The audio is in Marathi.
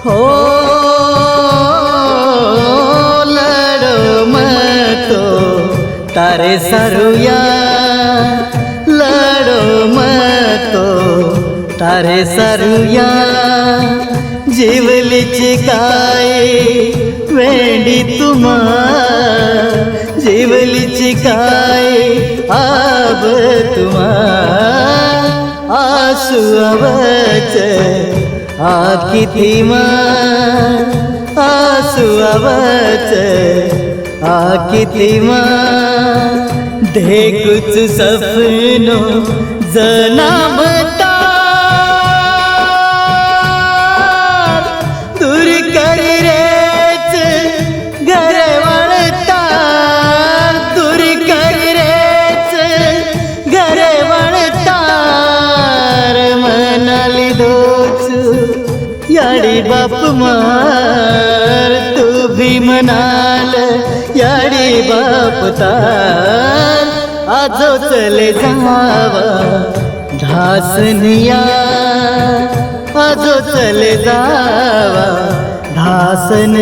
हो लड़ो मतो तारे सारुया, लड़ो मतो तारे सारुया, जीवलीच काय वेंडी तुमा, जीवलीच काय आब तुमा, आसू आवच आकितीमा, आसू आवच आकितीमा, देखुच सपनो जनामता दूर कर रेच घर वळता, दूर कर रेच घर वळता, मनाली दोच याडी बाप मार, तू भी मनाल याडी बाप तार, आजो चले जावा ढासनिया, आजो चले जावा ढासन